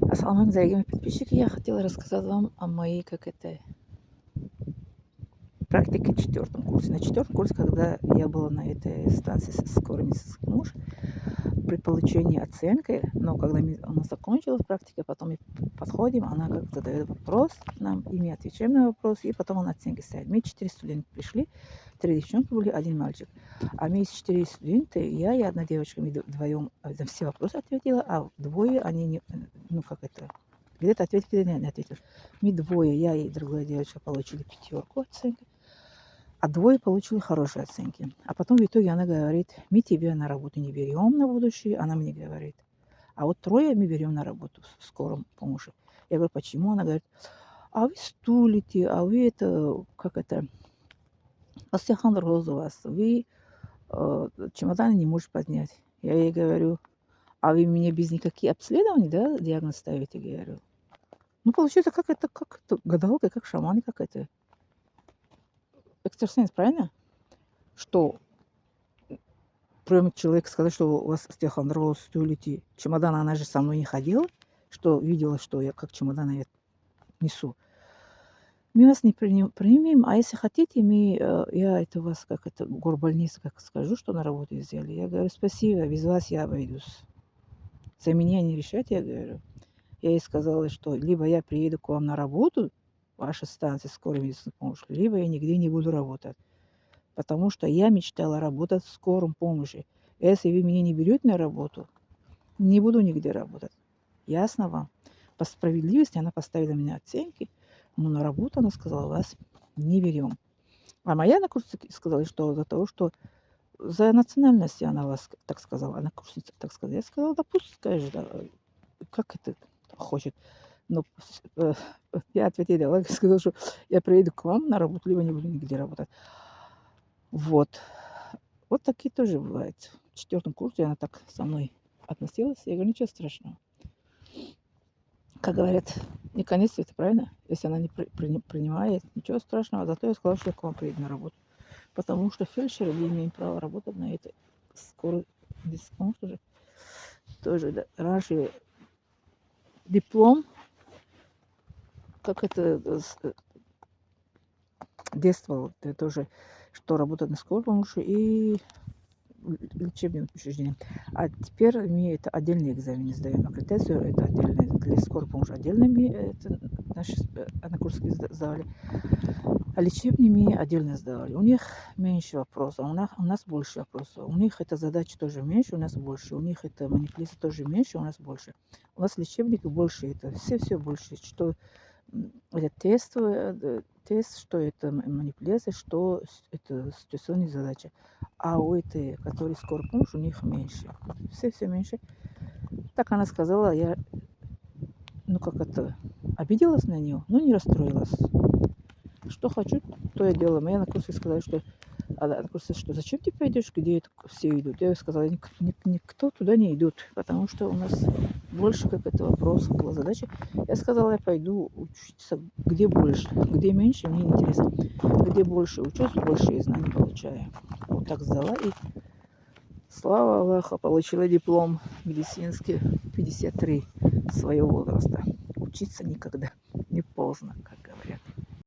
Ассаламу алейкум, дорогие мои подписчики. Я хотела рассказать вам о моей, практике в четвертом курсе. На четвертом курсе, когда я была на этой станции скорой медицинской помощи, при получении оценки, но когда у нас закончилась практика, потом мы подходим, она как задает вопрос нам, и мы отвечаем на вопрос, и потом она оценки ставит. Мы 4 студента пришли, 3 девчонки были, 1 мальчик. А мы из 4 студента, я и одна девочка, мы вдвоем на все вопросы ответила, а двое они не, где-то ответили, где-то не ответили. Мы двое, я и другая девочка, получили 5 оценки, а двое получили хорошие оценки. А потом в итоге она говорит, мы тебя на работу не берем на будущее, она мне говорит. А вот трое мы берем на работу в скором помощи. Я говорю, почему? Она говорит, а вы стулите, а вы остеохондроз у вас, вы чемоданы не можете поднять. Я ей говорю, а вы мне без никаких обследований, да, диагноз ставите, говорю. Ну, получается, как гадалка, как шаман, как это, экстрасенс, правильно? Что прям человек сказать, что у вас остеохондроз, стулите, чемодан, она же со мной не ходила, что видела, что я как чемодан я несу. Мы вас не примем, а если хотите, я это вас, горбольница, как скажу, что на работу взяли. Я говорю, спасибо, без вас я обойдусь. За меня не решать, я говорю. Я ей сказала, что либо я приеду к вам на работу, ваша станция скорой медицинской помощи, либо я нигде не буду работать. Потому что я мечтала работать в скором помощи. Если вы меня не берете на работу, не буду нигде работать. Ясно вам? По справедливости она поставила мне оценки, но на работу она сказала, вас не берем. А моя однокурсница сказала, что за того, что за национальность она вас так сказала. Однокурсница так сказала. Я сказала, да пусть скажет, да, как это хочет. Но я ответила, сказала, что я приеду к вам на работу, либо не буду нигде работать. Вот. Вот такие тоже бывают. В 4 курсе она так со мной относилась. Я говорю, ничего страшного. Как говорят, не конец света, правильно? Если она не принимает, ничего страшного. Зато я сказала, что я к вам приеду на работу. Потому что фельдшеры не имеют права работать на этой скорой медицинской помощи. Тоже да, раньше диплом, действовал, это тоже, что работать на скорой помощи и лечебным учреждением. А теперь мы это отдельные экзамены сдаем. Аккредитацию это отдельная, для скорой помощи отдельными, это наши однокурсники сдавали. А лечебными отдельно сдавали. У них меньше вопросов, у нас больше вопросов. У них это задача тоже меньше, у нас больше. У них это манипуляция тоже меньше, у нас больше. У нас лечебники больше, это все больше. Что это тест, что это манипуляция, что это ситуационная задача. А у этой, которые скорой помощи, у них меньше. Все меньше. Так она сказала, я, обиделась на нее, но не расстроилась. Что хочу, то я делаю. Моя однокурсники сказали, что зачем ты пойдешь, где это все идут? Я сказала, никто туда не идет, потому что у нас больше вопросов была задача. Я сказала, я пойду учиться где больше, где меньше, мне интересно. Где больше учусь, больше и знаний получаю. Вот так сдала и слава Аллаху, получила диплом медицинский 53 своего возраста. Учиться никогда не поздно.